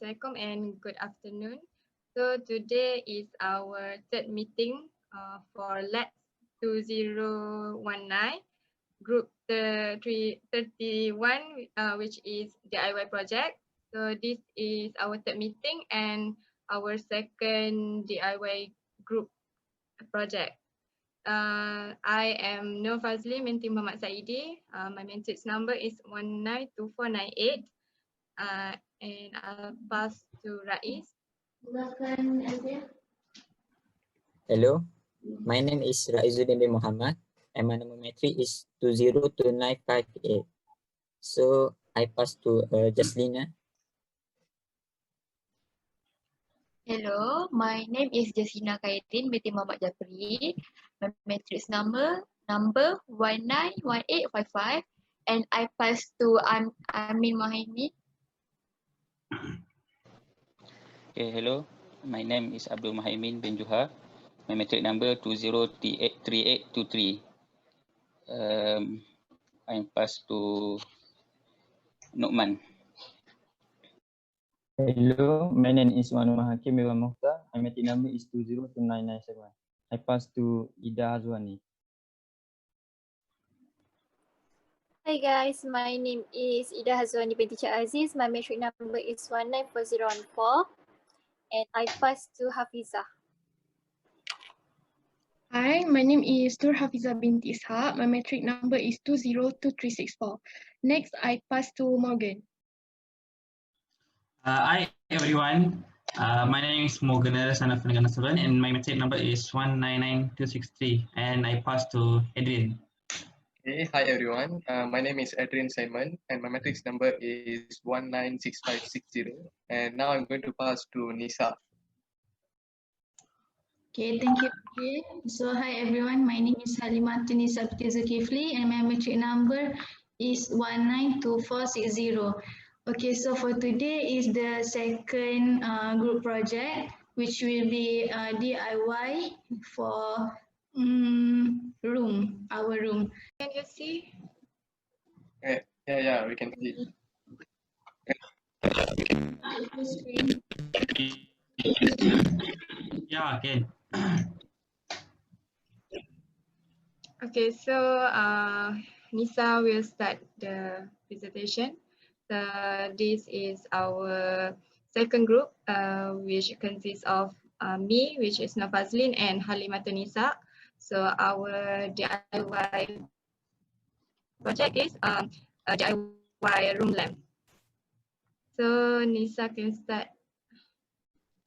Assalamualaikum and good afternoon. So today is our third meeting for LAX2019 group 31, which is DIY project. So this is our third meeting and our second DIY group project. I am Nur Fazli binti Muhammad Saidi. My matrix number is 192498. And I'll pass to Rais. Hello, my name is Raizuddin bin Muhammad and my number matrix is 202958. So I pass to Jaslina. Hello, my name is Jasina Khairin binti Muhammad Jafri. My matrix number 191855 and I pass to Amin Mahimi. Okay, hello. My name is Abdul Mahaimin bin Juha. My matric number 203823. I'm passed to Nukman. Hello, my name is Muhammad Hakim Iwan Mukhtar. My matric number is 202997. I pass to Ida Hazwani. Hi guys, my name is Ida Hazwani binti Cik Aziz. My matric number is 194014 and I pass to Hafiza. Hi, my name is Nur Hafiza binti Ishaq. My matric number is 202364. Next, I pass to Morgan. Hi everyone. My name is Morgan Nasaban and my matric number is 199263 and I pass to Adrian. Hey, hi everyone. My name is Adrian Simon and my matrix number is 196560. And now I'm going to pass to Nisa. Okay, thank you. Okay. So hi everyone, my name is Halimah Tunisa Zulkifli and my matric number is 192460. Okay, so for today is the second group project, which will be DIY for our room. Can you see? Yeah, we can see. Yeah, again. Okay, so Nisa will start the presentation. So this is our second group, which consists of me, which is Nafazlin, and Halimah Nisa. So our DIY project is a DIY room lamp. So Nisa can start.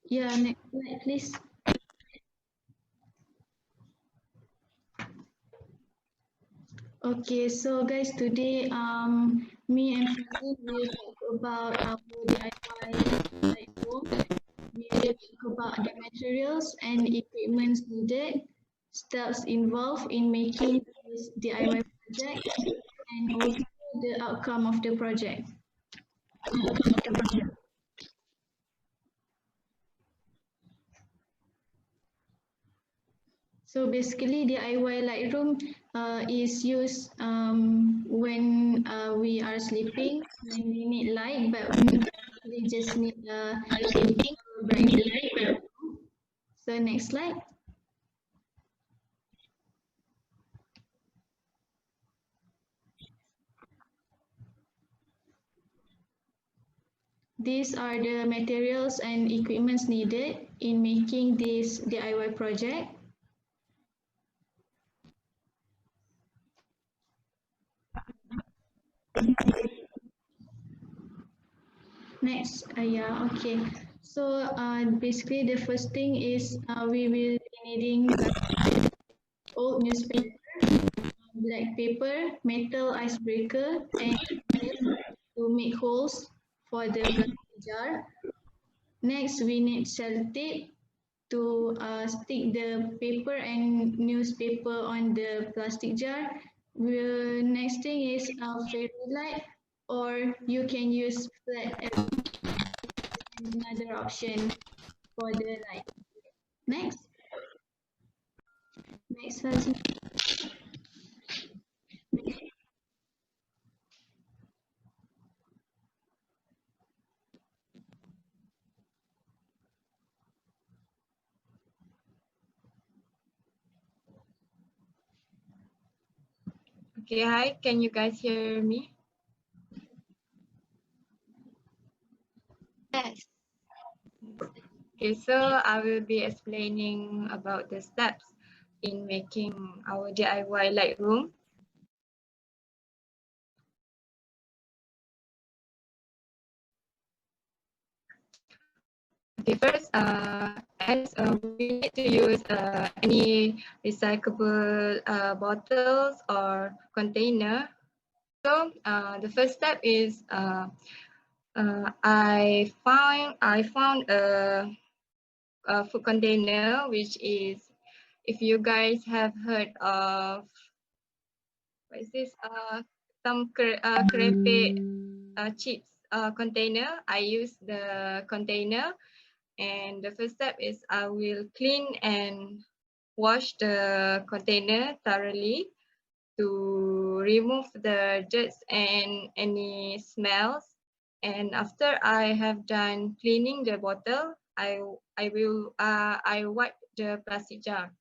Yeah, next slide, please. Okay, so guys, today me and Fazil will talk about our DIY room. We will talk about the materials and equipments needed, steps involved in making this DIY project, and also the outcome of the project. So basically, DIY Lightroom is used when we are sleeping, when we need light, but we just need bright light. So next slide. These are the materials and equipments needed in making this DIY project. Next, yeah, okay. So basically the first thing is we will be needing old newspaper, black paper, metal icebreaker, and to make holes for the plastic jar. Next, we need sellotape to stick the paper and newspaper on the plastic jar. Next thing is fairy light, or you can use flat another option for the light. Next. Next version. Okay, hi, can you guys hear me? Yes. Okay, so I will be explaining about the steps in making our DIY Lightroom. Okay, first, as we need to use any recyclable bottles or container. So the first step is I found a food container, which is, if you guys have heard of, what is this? Some crepe chips container. I use the container, and the first step is I will clean and wash the container thoroughly to remove the dirt and any smells. And after I have done cleaning the bottle, I wipe the plastic jar.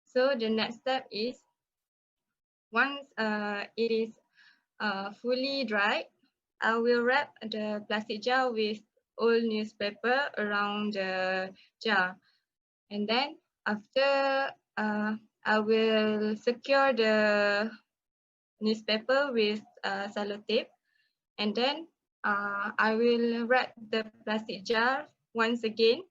So the next step is, once it is fully dried, I will wrap the plastic jar with old newspaper around the jar. And then after, I will secure the newspaper with sellotape. And then I will wrap the plastic jar once again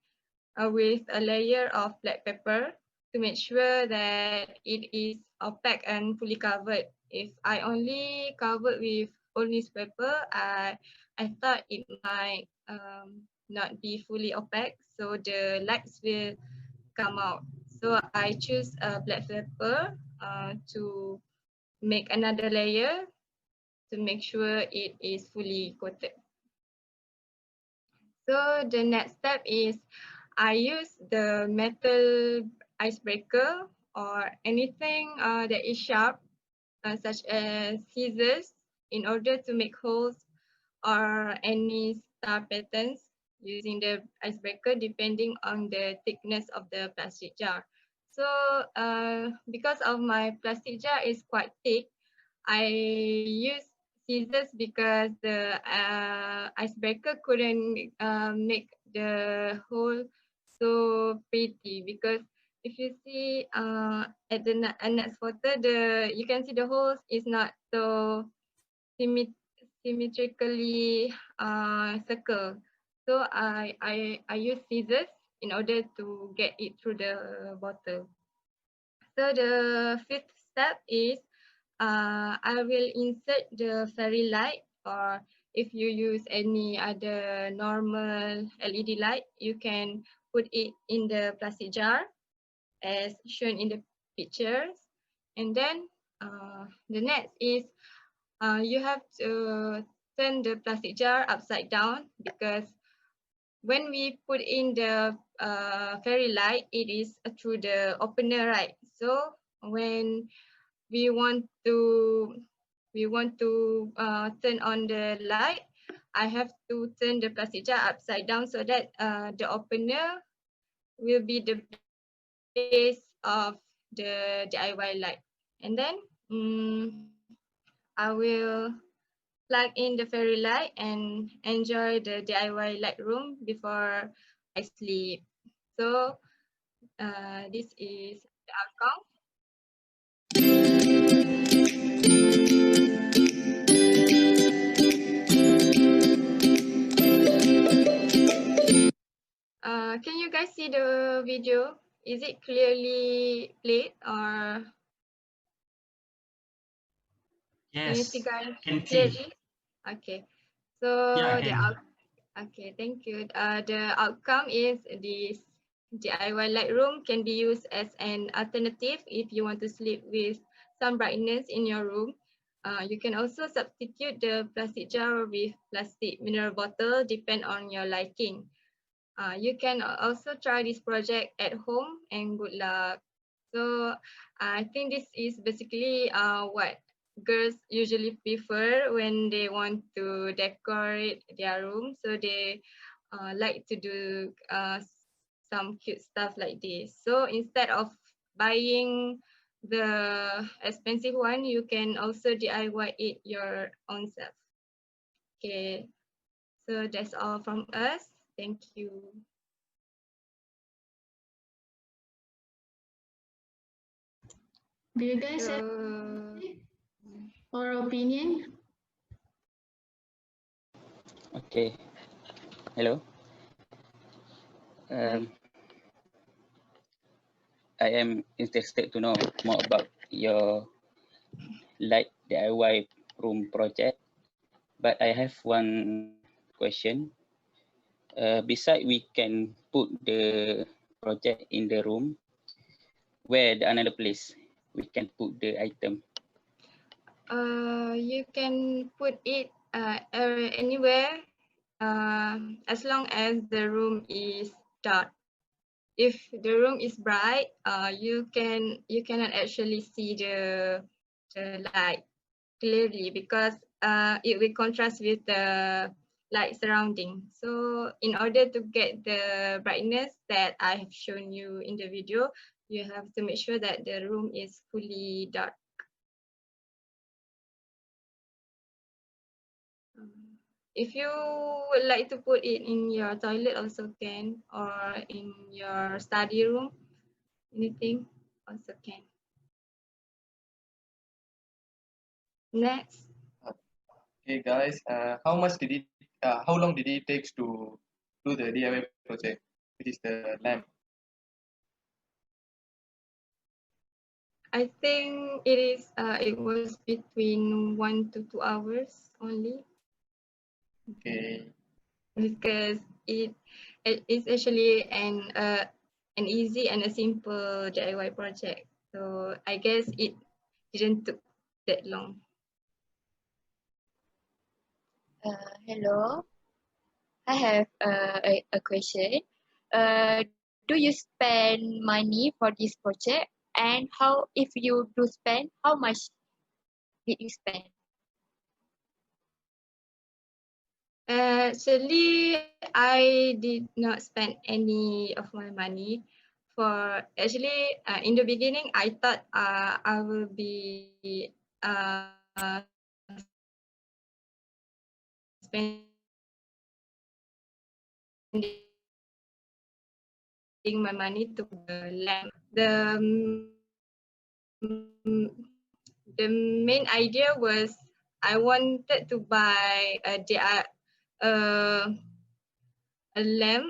with a layer of black pepper to make sure that it is opaque and fully covered. If I only covered with old newspaper, I thought it might not be fully opaque, so the lights will come out. So I choose black pepper to make another layer to make sure it is fully coated. So the next step is I use the metal icebreaker or anything that is sharp, such as scissors, in order to make holes or any star patterns using the icebreaker depending on the thickness of the plastic jar. So because of my plastic jar is quite thick, I use scissors because the icebreaker couldn't make the hole so pretty. Because if you see at the next photo, you can see the holes is not so symmetrically circle. So I use scissors in order to get it through the bottle. So the fifth step is I will insert the fairy light, or if you use any other normal LED light, you can put it in the plastic jar as shown in the pictures. And then the next is you have to turn the plastic jar upside down, because when we put in the fairy light, it is through the opener, right? So when we want to turn on the light, I have to turn the plastic jar upside down so that the opener will be the base of the DIY light. And then I will plug in the fairy light and enjoy the DIY Lightroom before I sleep. So this is the outcome. Can you guys see the video? Is it clearly played, or can you see Yes, guys can see. clearly? Okay. So Yeah, I the can. okay, thank you. The outcome is this DIY Lightroom can be used as an alternative if you want to sleep with some brightness in your room. You can also substitute the plastic jar with plastic mineral bottle, depend on your liking. You can also try this project at home, and good luck. So I think this is basically what girls usually prefer when they want to decorate their room. So they like to do some cute stuff like this. So instead of buying the expensive one, you can also DIY it your own self. Okay, so that's all from us. Thank you. Do you guys have or opinion? Okay. Hello. I am interested to know more about your light DIY room project, but I have one question. Beside we can put the project in the room, where the another place we can put the item? You can put it anywhere as long as the room is dark. If the room is bright, you cannot actually see the light clearly because it will contrast with the light surrounding. So in order to get the brightness that I have shown you in the video, you have to make sure that the room is fully dark. If you would like to put it in your toilet also can, or in your study room, anything also can. Next. Okay, guys, how long did it take to do the DIY project, which is the lamp? I think it was between 1 to 2 hours only. Okay. Because it is actually an easy and a simple DIY project. So I guess it didn't took that long. Hello, I have a question. Do you spend money for this project? And how, if you do spend, how much did you spend? Actually, I did not spend any of my money. In the beginning, I thought I will be spending my money to the lamp. The main idea was I wanted to buy a lamp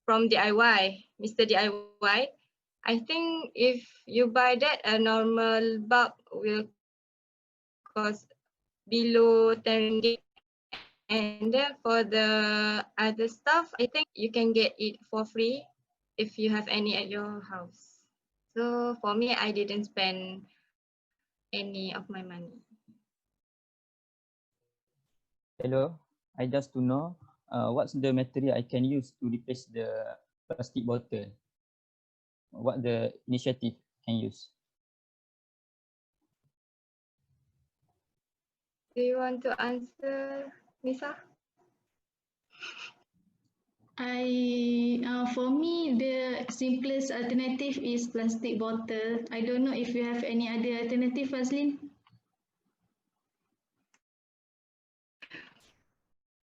from DIY, Mr. DIY. I think if you buy that, a normal bulb will cost below 10 ringgit. And then for the other stuff, I think you can get it for free if you have any at your house. So for me, I didn't spend any of my money. Hello, I just to know what's the material I can use to replace the plastic bottle? What the initiative can use? Do you want to answer, Nisa? For me, the simplest alternative is plastic bottle. I don't know if you have any other alternative, Fazlin.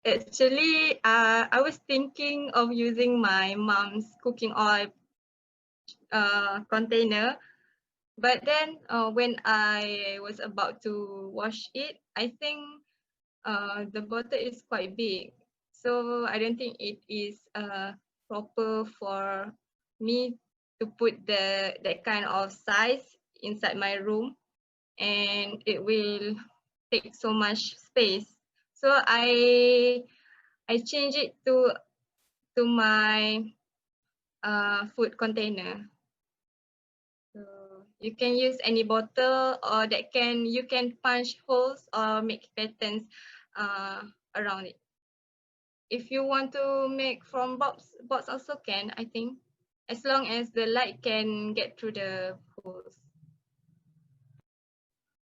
Actually, I was thinking of using my mom's cooking oil container, but then when I was about to wash it, I think the bottle is quite big, so I don't think it is proper for me to put that kind of size inside my room, and it will take so much space. So I change it to my food container. So you can use any bottle, or you can punch holes or make patterns around it. If you want to make from box also can, I think, as long as the light can get through the holes.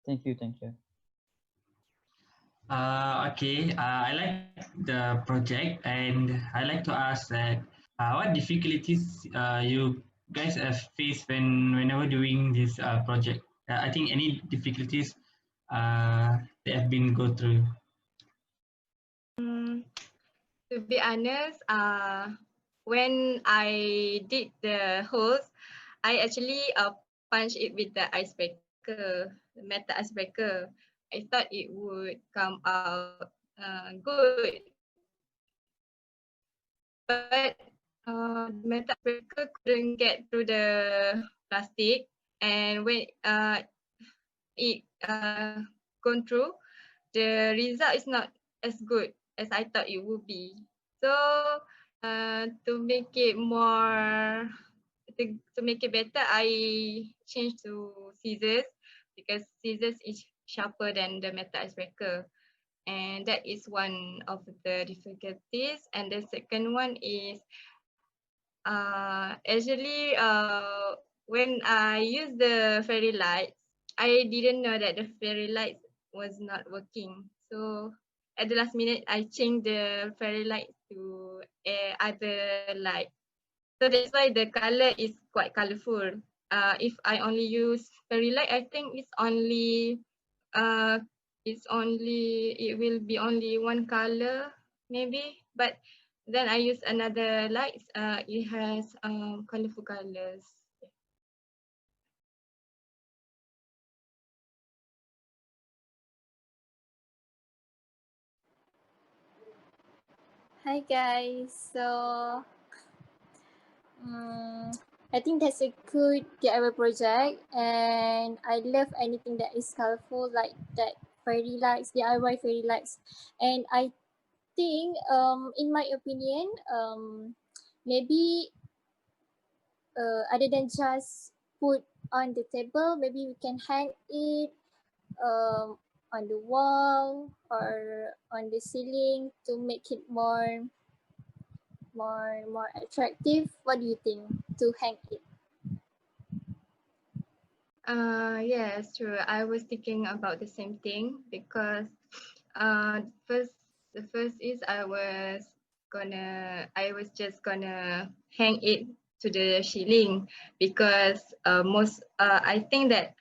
Thank you, thank you. Okay, I like the project, and I like to ask that what difficulties you guys face whenever doing this project? I think any difficulties they have been go through. To be honest, when I did the holes, I actually punched it with the icebreaker, the metal icebreaker. I thought it would come out good, but the metal icebreaker couldn't get through the plastic, and when it gone through, the result is not as good as I thought it would be. So to make it more, to make it better, I changed to scissors because scissors is sharper than the metal icebreaker. And that is one of the difficulties. And the second one is actually when I use the fairy lights, I didn't know that the fairy lights was not working. So at the last minute, I changed the fairy light to other light. So that's why the color is quite colorful. If I only use fairy light, I think it will be only one color maybe. But then I use another lights. It has colorful colors. Hi guys. I think that's a good DIY project, and I love anything that is colorful like that fairy lights, DIY fairy lights, and I think in my opinion maybe other than just put on the table, maybe we can hang it on the wall or on the ceiling to make it more attractive. What do you think to hang it? Yes, true. I was thinking about the same thing because the first is I was just gonna hang it to the ceiling because I think that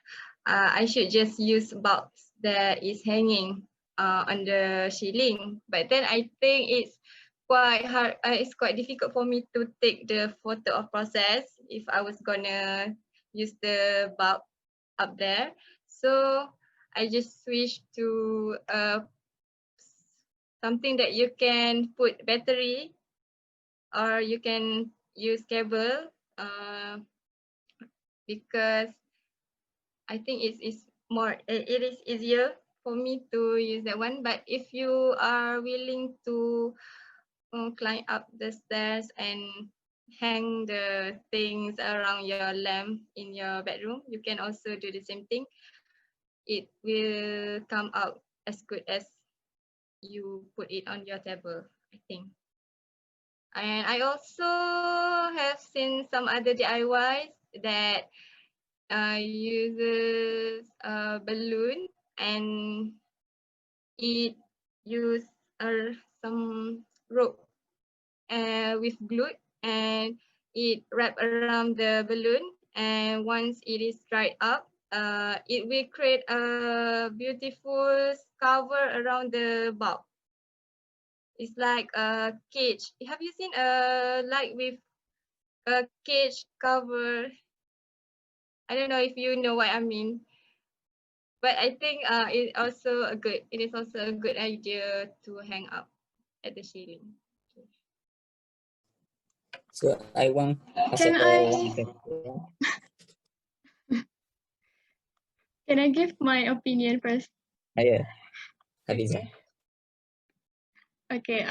I should just use bulbs that is hanging on the ceiling. But then I think it's quite hard. It's quite difficult for me to take the photo of process if I was gonna use the bulb up there. So I just switched to something that you can put battery or you can use cable because I think it is easier for me to use that one. But if you are willing to climb up the stairs and hang the things around your lamp in your bedroom, you can also do the same thing. It will come out as good as you put it on your table, I think. And I also have seen some other DIYs that uses a balloon and it use some rope with glue and it wrap around the balloon, and once it is dried up, it will create a beautiful cover around the bulb. It's like a cage. Have you seen a light with a cage cover? I don't know if you know what I mean, but I think it is also a good idea to hang up at the ceiling. So I want ask Can I one question. can I give my opinion first? Yeah, Hadiza. Okay.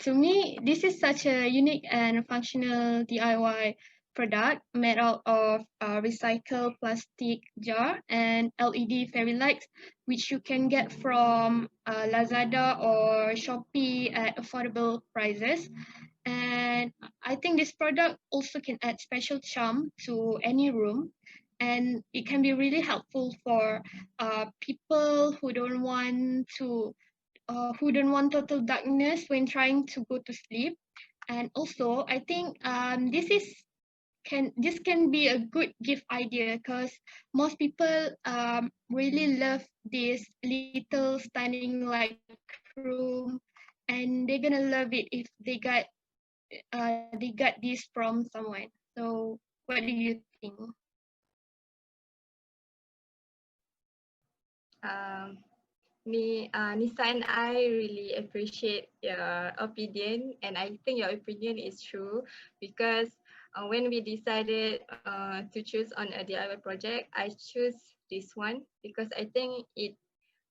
To me, this is such a unique and functional DIY product made out of recycled plastic jar and LED fairy lights, which you can get from Lazada or Shopee at affordable prices. And I think this product also can add special charm to any room, and it can be really helpful for people who don't want total darkness when trying to go to sleep. And also, I think this is this can be a good gift idea because most people really love this little standing like room, and they're gonna love it if they got this from someone. So what do you think? Nisa and I really appreciate your opinion, and I think your opinion is true because when we decided to choose on a DIY project, I choose this one because I think it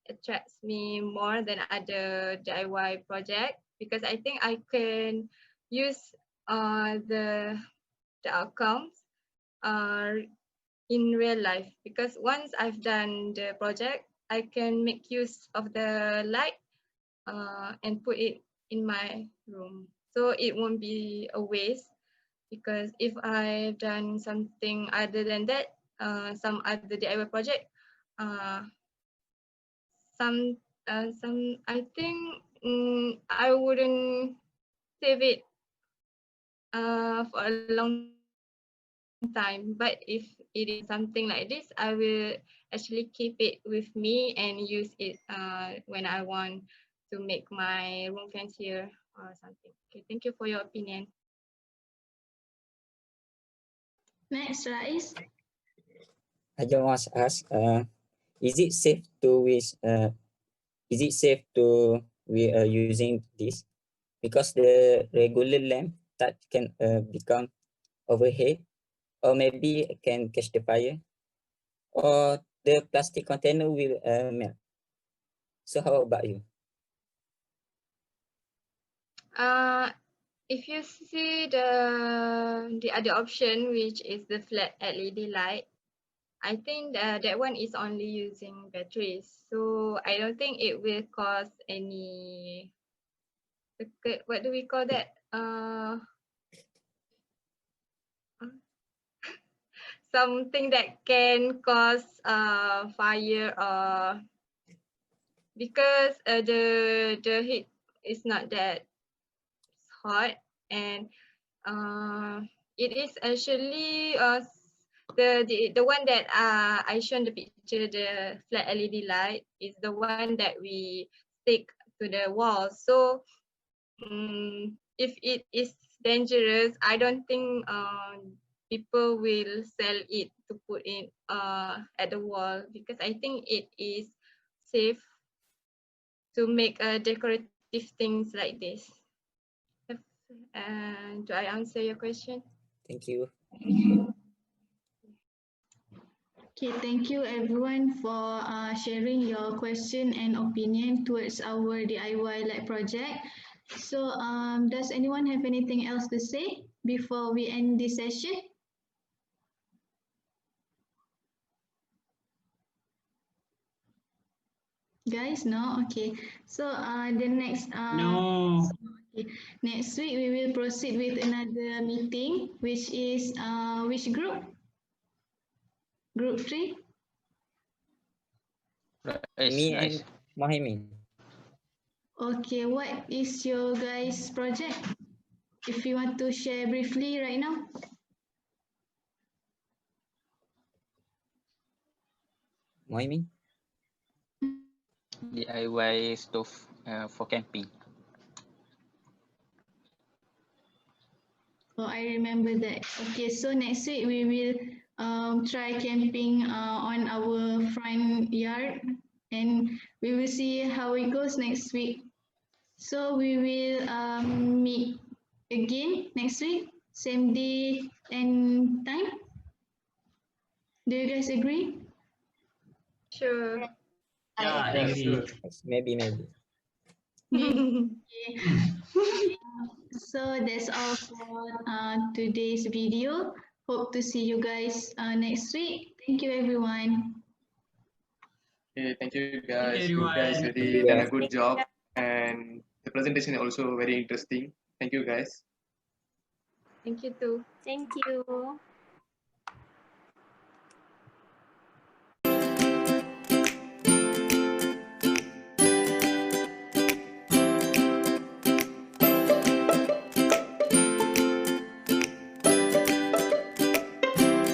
attracts me more than other DIY project because I think I can use the outcomes in real life because once I've done the project, I can make use of the light and put it in my room. So it won't be a waste because if I've done something other than that, some other DIY project, uh, some I think I wouldn't save it for a long time. But if it is something like this, I will actually keep it with me and use it when I want to make my room fancier or something. Okay, thank you for your opinion. Next, Rais. I just want to ask, is it safe to we are using this because the regular lamp that can become overheat or maybe it can catch the fire or the plastic container will melt. So how about you? If you see the other option, which is the flat LED light, I think that one is only using batteries. So I don't think it will cause any, what do we call that? Something that can cause fire or because the heat is not that hot and it is actually the one that I shown the picture, the flat LED light is the one that we stick to the wall. So if it is dangerous, I don't think people will sell it to put it at the wall because I think it is safe to make decorative things like this. And do I answer your question? Thank you. Okay, thank you everyone for sharing your question and opinion towards our DIY Lab project. So does anyone have anything else to say before we end this session? Guys, no? Okay. So the next No. okay. Next week we will proceed with another meeting, which is which group? Group 3? Me and Mohimin. Okay, what is your guys' project? If you want to share briefly right now. Mohimin? DIY stove for camping. Oh, I remember that. Okay, so next week we will try camping on our front yard and we will see how it goes next week. So we will meet again next week, same day and time. Do you guys agree? Sure. Yeah, I agree. Maybe. Okay. So that's all for today's video. Hope to see you guys next week. Thank you, everyone. Okay, thank you Thank guys. you, You guys everyone. really done a good job, and the presentation is also very interesting. Thank you guys. Thank you too. Thank you.